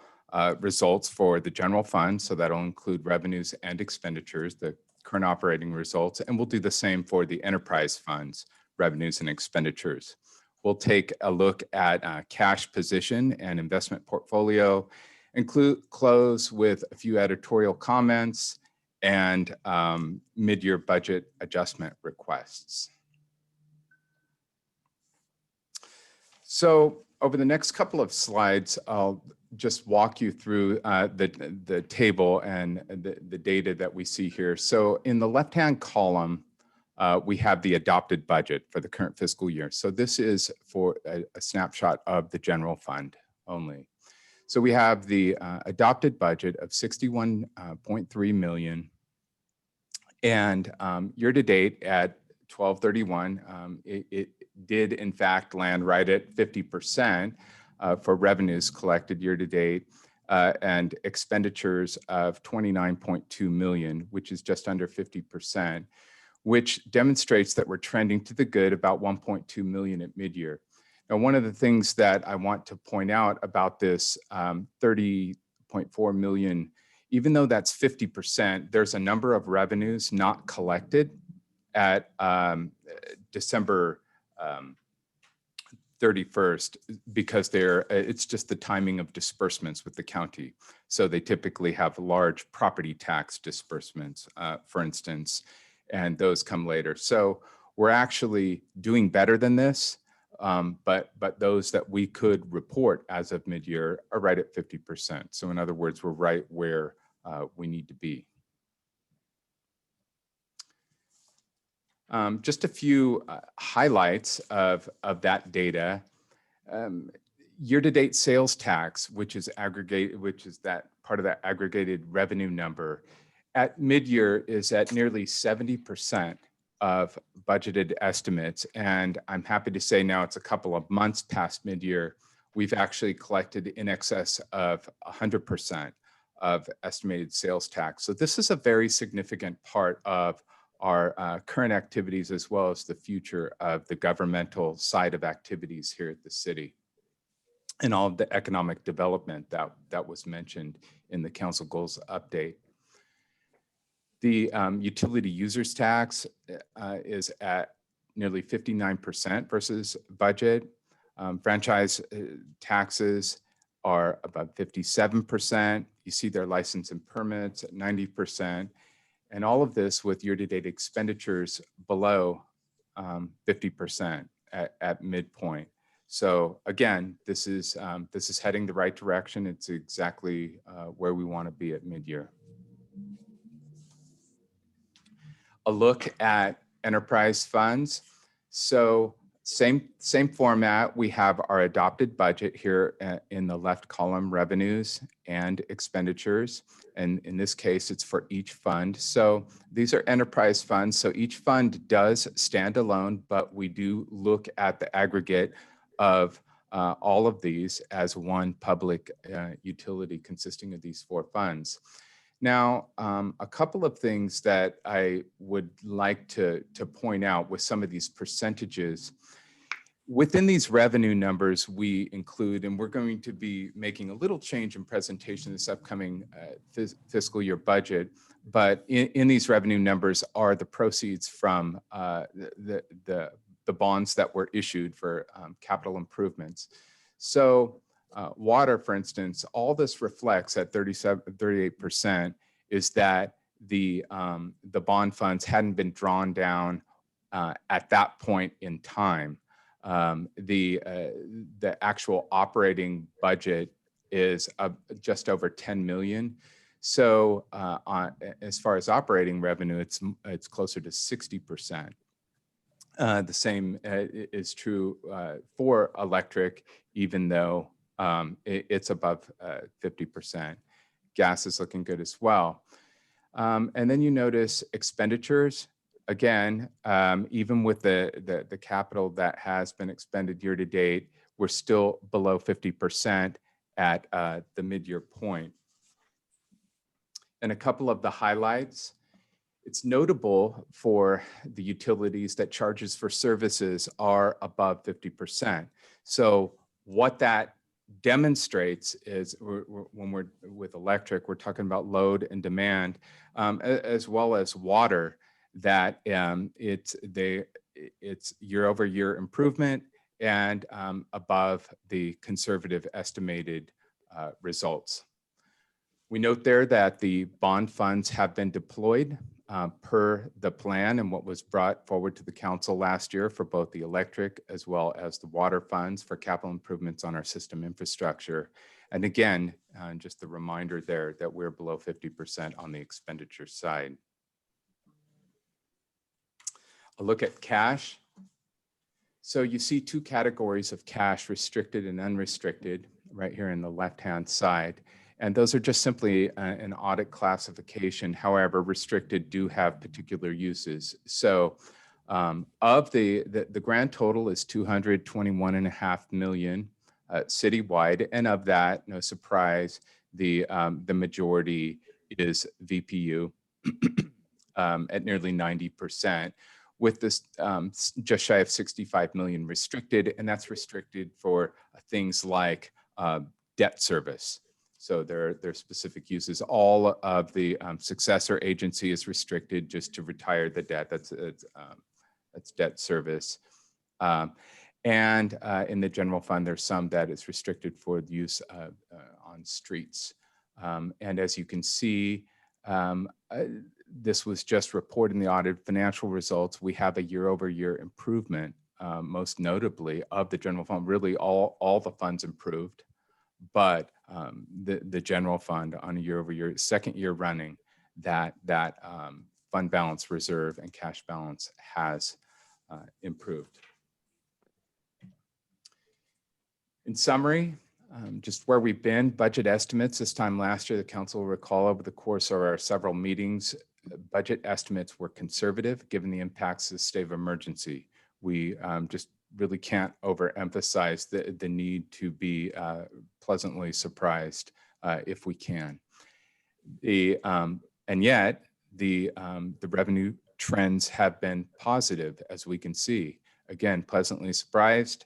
results for the general fund. So that'll include revenues and expenditures, the current operating results, and we'll do the same for the enterprise funds, revenues and expenditures. We'll take a look at cash position and investment portfolio, close with a few editorial comments and mid-year budget adjustment requests. So over the next couple of slides, I'll just walk you through the table and the data that we see here. So in the left-hand column, we have the adopted budget for the current fiscal year. So this is for a snapshot of the general fund only. So we have the adopted budget of $61.3 million. And year to date at 12/31, it did in fact land right at 50% for revenues collected year to date and expenditures of $29.2 million, which is just under 50%, which demonstrates that we're trending to the good, about $1.2 million at mid-year. Now, one of the things that I want to point out about this $30.4 million, even though that's 50%, there's a number of revenues not collected at December 31st because it's just the timing of disbursements with the county. So they typically have large property tax disbursements, for instance, and those come later. So we're actually doing better than this, but those that we could report as of mid-year are right at 50%. So in other words, we're right where we need to be. Just a few highlights of that data. Year-to-date sales tax, which is that part of that aggregated revenue number, at mid-year is at nearly 70% of budgeted estimates. And I'm happy to say now it's a couple of months past mid-year, we've actually collected in excess of 100% of estimated sales tax. So this is a very significant part of our current activities as well as the future of the governmental side of activities here at the city and all of the economic development that was mentioned in the council goals update. The utility users tax is at nearly 59% versus budget. Franchise taxes are about 57%. You see their license and permits at 90%. And all of this with year-to-date expenditures below 50% at midpoint. So again, this is heading the right direction. It's exactly where we want to be at mid-year. A look at enterprise funds. So same format. We have our adopted budget here in the left column, revenues and expenditures. And in this case, it's for each fund. So these are enterprise funds. So each fund does stand alone, but we do look at the aggregate of all of these as one public utility consisting of these 4 funds. Now, a couple of things that I would like to point out with some of these percentages. Within these revenue numbers, we include, and we're going to be making a little change in presentation this upcoming fiscal year budget, but in these revenue numbers are the proceeds from the bonds that were issued for capital improvements. So water, for instance, all this reflects at 38% is that the bond funds hadn't been drawn down at that point in time. The actual operating budget is just over 10 million. So as far as operating revenue, it's closer to 60%. The same is true for electric, even though it's above 50%. Gas is looking good as well. And then you notice expenditures. Again, even with the capital that has been expended year to date, we're still below 50% at the mid-year point. And a couple of the highlights. It's notable for the utilities that charges for services are above 50%. So what that demonstrates is when we're with electric, we're talking about load and demand, as well as water, that it's year-over-year improvement and above the conservative estimated results. We note there that the bond funds have been deployed per the plan and what was brought forward to the council last year for both the electric as well as the water funds for capital improvements on our system infrastructure. And again, just the reminder there that we're below 50% on the expenditure side. A look at cash. So you see 2 categories of cash, restricted and unrestricted, right here in the left-hand side. And those are just simply an audit classification. However, restricted do have particular uses. So of the grand total is 221.5 million citywide. And of that, no surprise, the majority is VPU at nearly 90%. With this just shy of 65 million restricted, and that's restricted for things like debt service. So there are specific uses. All of the successor agency is restricted just to retire the debt. That's debt service. And in the general fund, there's some that is restricted for the use on streets. And as you can see, this was just reported in the audited financial results. We have a year-over-year improvement, most notably of the general fund. Really, all the funds improved, but the general fund on a year-over-year, second year running, that fund balance, reserve, and cash balance has improved. In summary, just where we've been, budget estimates this time last year, the council will recall over the course of our several meetings, budget estimates were conservative given the impacts of the state of emergency. We just really can't overemphasize the need to be pleasantly surprised if we can. And yet the revenue trends have been positive, as we can see. Again, pleasantly surprised.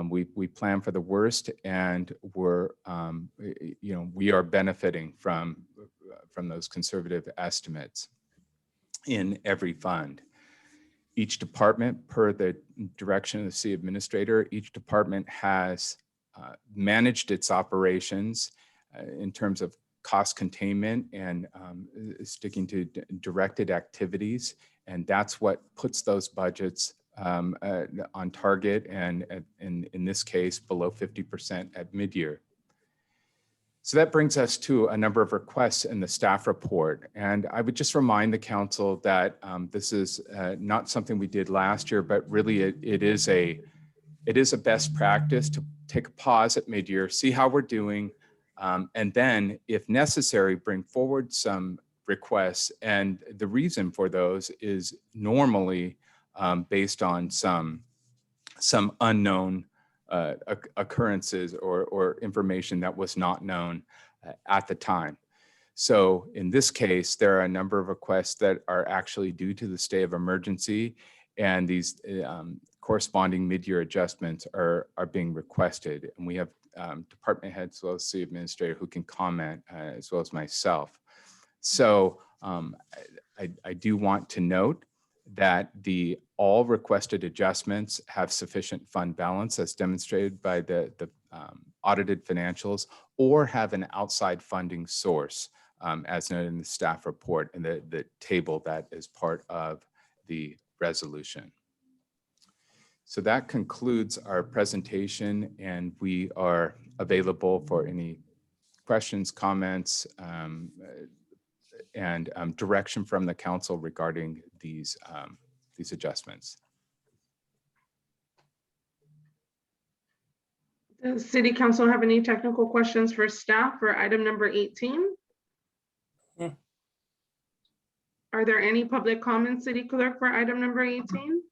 We plan for the worst, and we are benefiting from those conservative estimates in every fund. Each department, per the direction of the city administrator, each department has managed its operations in terms of cost containment and sticking to directed activities. And that's what puts those budgets on target and in this case, below 50% at mid-year. So that brings us to a number of requests in the staff report. And I would just remind the council that this is not something we did last year, but really it is a best practice to take a pause at mid-year, see how we're doing, and then if necessary, bring forward some requests. And the reason for those is normally based on some unknown occurrences or information that was not known at the time. So in this case, there are a number of requests that are actually due to the state of emergency, and these corresponding mid-year adjustments are being requested. And we have department heads as well as city administrator who can comment as well as myself. So I do want to note that all requested adjustments have sufficient fund balance as demonstrated by the audited financials, or have an outside funding source as noted in the staff report and the table that is part of the resolution. So that concludes our presentation, and we are available for any questions, comments, and direction from the council regarding these adjustments. Does City Council have any technical questions for staff for item number 18? Are there any public comments, City Clerk, for item number 18?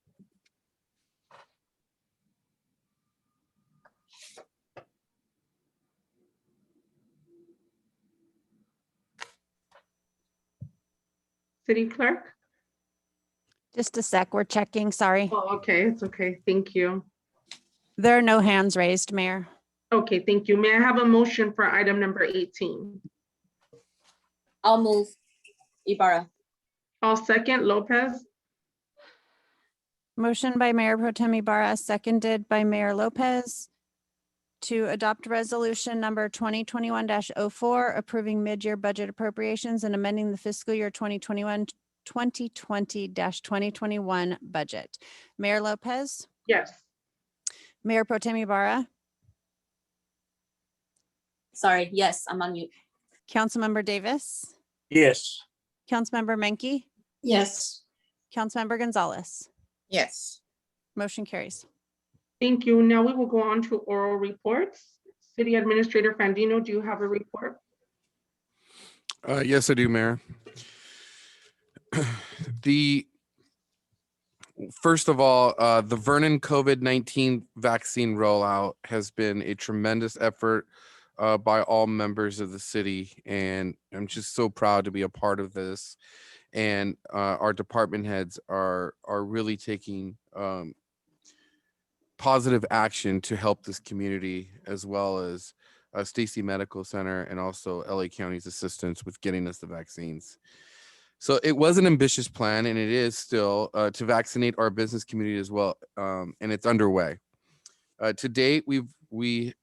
City Clerk? Just a sec, we're checking, sorry. Oh, okay, it's okay. Thank you. There are no hands raised, Mayor. Okay, thank you. May I have a motion for item number 18? I'll move. Ibarra. I'll second. Lopez? Motion by Mayor Pro Tem Ibarra, seconded by Mayor Lopez, to adopt resolution number 2021-04, approving mid-year budget appropriations and amending the fiscal year 2020-2021 budget. Mayor Lopez? Yes. Mayor Pro Tem Ibarra? Sorry, yes, I'm on mute. Councilmember Davis? Yes. Councilmember Menke? Yes. Councilmember Gonzalez? Yes. Motion carries. Thank you. Now we will go on to oral reports. City Administrator Fandino, do you have a report? Yes, I do, Mayor. First of all, the Vernon COVID-19 vaccine rollout has been a tremendous effort by all members of the city, and I'm just so proud to be a part of this. And our department heads are really taking positive action to help this community, as well as Stacy Medical Center and also LA County's assistance with getting us the vaccines. So it was an ambitious plan, and it is still to vaccinate our business community as well, and it's underway. To date, we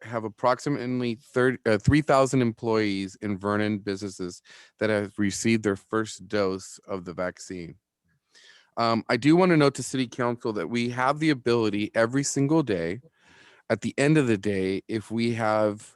have approximately 3,000 employees in Vernon businesses that have received their first dose of the vaccine. I do want to note to City Council that we have the ability every single day, at the end of the day, if we have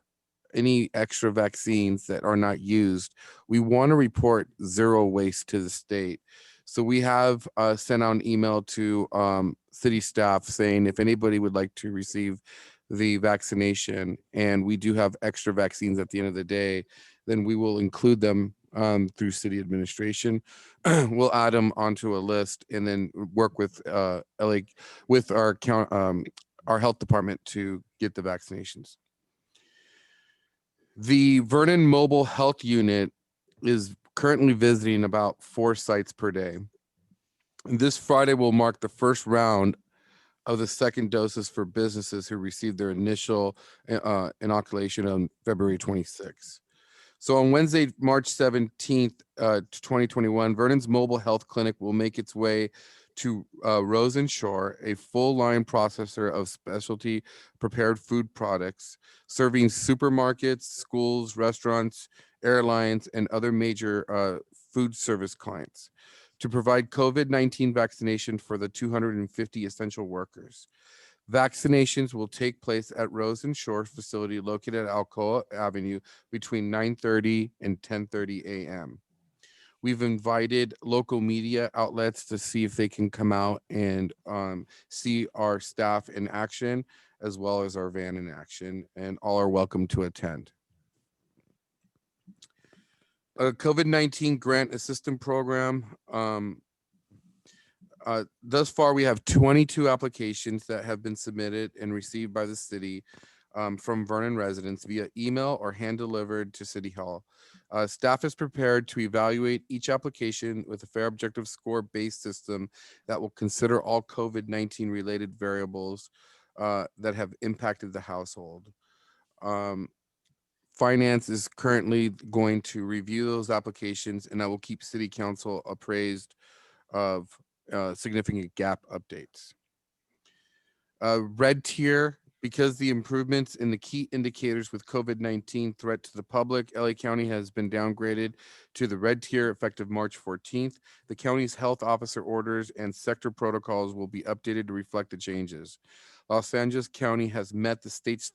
any extra vaccines that are not used, we want to report zero waste to the state. So we have sent out an email to city staff saying if anybody would like to receive the vaccination and we do have extra vaccines at the end of the day, then we will include them through city administration. We'll add them onto a list and then work with LA with our health department to get the vaccinations. The Vernon Mobile Health Unit is currently visiting about 4 sites per day. This Friday will mark the first round of the second doses for businesses who received their initial inoculation on February 26th. So on Wednesday, March 17th, 2021, Vernon's Mobile Health Clinic will make its way to Rose and Shore, a full line processor of specialty prepared food products, serving supermarkets, schools, restaurants, airlines, and other major food service clients to provide COVID-19 vaccination for the 250 essential workers. Vaccinations will take place at Rose and Shore facility located at Alcoa Avenue between 9:30 and 10:30 a.m. We've invited local media outlets to see if they can come out and see our staff in action, as well as our van in action, and all are welcome to attend. A COVID-19 grant assistance program. Thus far, we have 22 applications that have been submitted and received by the city from Vernon residents via email or hand delivered to City Hall. Staff is prepared to evaluate each application with a fair objective score-based system that will consider all COVID-19 related variables that have impacted the household. Finance is currently going to review those applications, and I will keep City Council appraised of significant gap updates. Red tier, because the improvements in the key indicators with COVID-19 threat to the public, LA County has been downgraded to the red tier effective March 14th. The county's health officer orders and sector protocols will be updated to reflect the changes. Los Angeles County has met the state's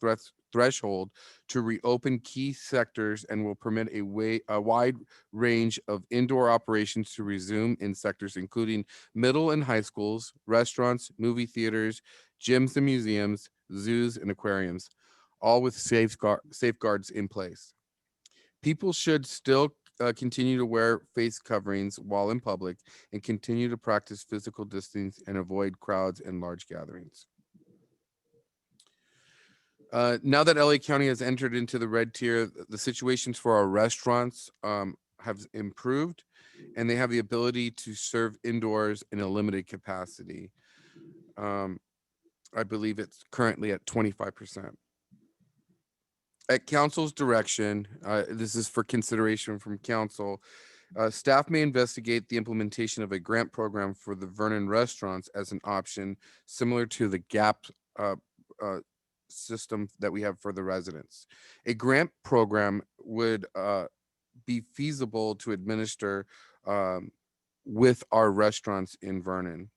threshold to reopen key sectors and will permit a wide range of indoor operations to resume in sectors including middle and high schools, restaurants, movie theaters, gyms and museums, zoos and aquariums, all with safeguards in place. People should still continue to wear face coverings while in public and continue to practice physical distance and avoid crowds and large gatherings. Now that LA County has entered into the red tier, the situations for our restaurants have improved, and they have the ability to serve indoors in a limited capacity. I believe it's currently at 25%. At council's direction, this is for consideration from council, staff may investigate the implementation of a grant program for the Vernon restaurants as an option similar to the GAP system that we have for the residents. A grant program would be feasible to administer with our restaurants in Vernon.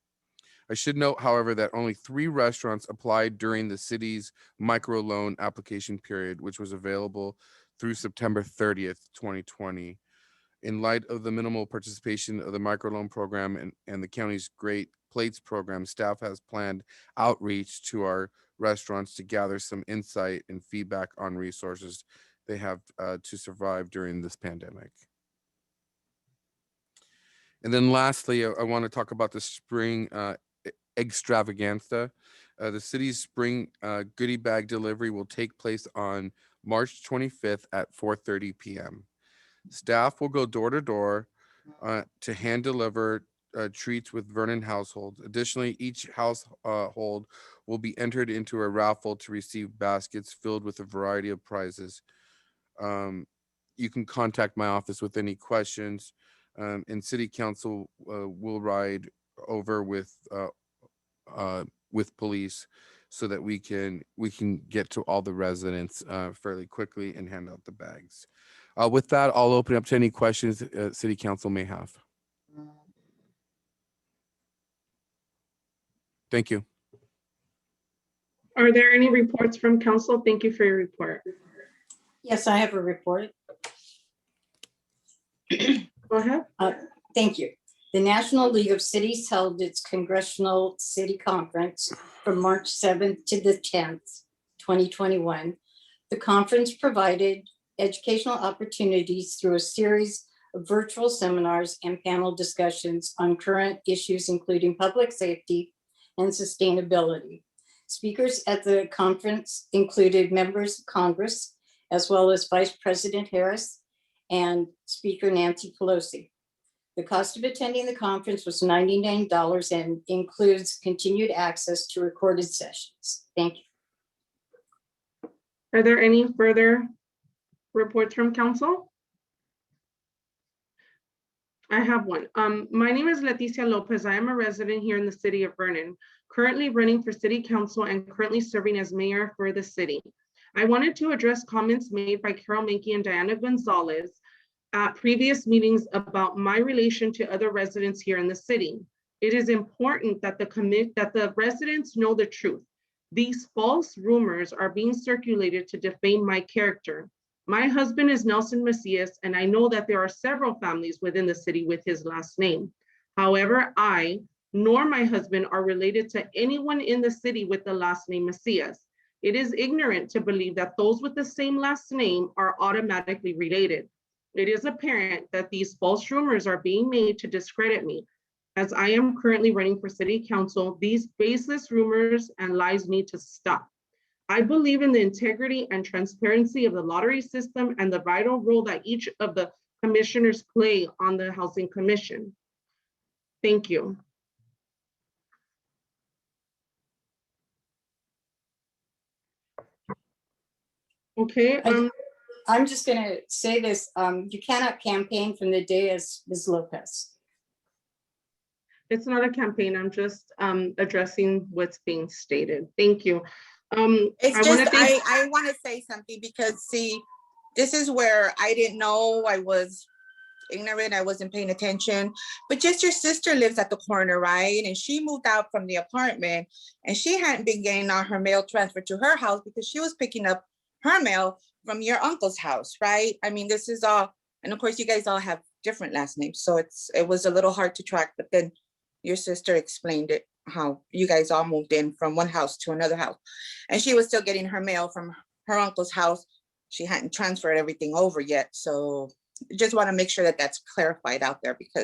I should note, however, that only 3 restaurants applied during the city's microloan application period, which was available through September 30th, 2020. In light of the minimal participation of the microloan program and the county's Great Plates program, staff has planned outreach to our restaurants to gather some insight and feedback on resources they have to survive during this pandemic. And then lastly, I want to talk about the spring extravaganza. The city's spring goodie bag delivery will take place on March 25th at 4:30 p.m. Staff will go door to door to hand deliver treats with Vernon households. Additionally, each household will be entered into a raffle to receive baskets filled with a variety of prizes. You can contact my office with any questions, and City Council will ride over with police so that we can get to all the residents fairly quickly and hand out the bags. With that, I'll open up to any questions City Council may have. Thank you. Are there any reports from council? Thank you for your report. Yes, I have a report. Go ahead. Thank you. The National League of Cities held its Congressional City Conference from March 7th to the 10th, 2021. The conference provided educational opportunities through a series of virtual seminars and panel discussions on current issues, including public safety and sustainability. Speakers at the conference included members of Congress, as well as Vice President Harris and Speaker Nancy Pelosi. The cost of attending the conference was $99 and includes continued access to recorded sessions. Thank you. Are there any further reports from council? I have one. My name is Leticia Lopez. I am a resident here in the city of Vernon, currently running for city council and currently serving as mayor for the city. I wanted to address comments made by Carol Mankey and Diana Gonzalez at previous meetings about my relation to other residents here in the city. It is important that the residents know the truth. These false rumors are being circulated to defame my character. My husband is Nelson Macias, and I know that there are several families within the city with his last name. However, I nor my husband are related to anyone in the city with the last name Macias. It is ignorant to believe that those with the same last name are automatically related. It is apparent that these false rumors are being made to discredit me. As I am currently running for city council, these baseless rumors and lies need to stop. I believe in the integrity and transparency of the lottery system and the vital role that each of the commissioners play on the Housing Commission. Thank you. Okay. I'm just gonna say this, you cannot campaign from the day as Ms. Lopez. It's not a campaign. I'm just addressing what's being stated. Thank you. It's I wanna just, thank- I want to say something because see, this is where I didn't know, I was ignorant, I wasn't paying attention, but just your sister lives at the corner, right? And she moved out from the apartment and she hadn't been getting on her mail transferred to her house because she was picking up her mail from your uncle's house, right? I mean, this is all, and of course you guys all have different last names, so it was a little hard to track, but then your sister explained it, how you guys all moved in from one house to another house. And she was still getting her mail from her uncle's house. She hadn't transferred everything over yet. So just want to make sure that that's clarified out there because